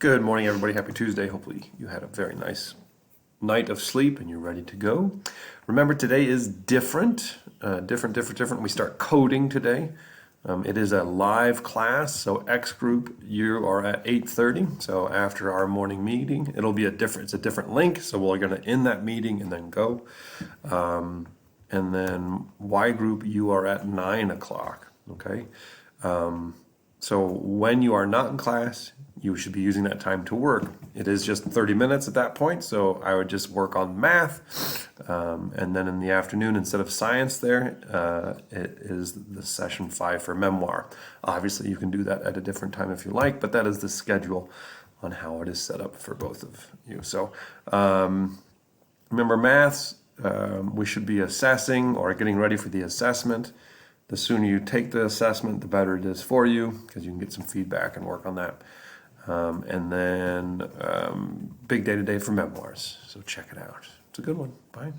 Good morning, everybody. Happy Tuesday. Hopefully you had a very nice night of sleep and you're ready to go. Remember, today is different. Different. We start coding today. It is a live class, so X group, you are at 8:30. So after our morning meeting, it's a different link. So we're gonna end that meeting and then go. And then Y group, you are at 9 o'clock. Okay. So when you are not in class, you should be using that time to work. It is just 30 minutes at that point, so I would just work on math. And then in the afternoon, instead of science there, it is the session 5 for memoir. Obviously, you can do that at a different time if you like, but that is the schedule on how it is set up for both of you. So remember, maths, we should be assessing or getting ready for the assessment. The sooner you take the assessment, the better it is for you because you can get some feedback and work on that. And then big day today for memoirs. So check it out. It's a good one. Bye.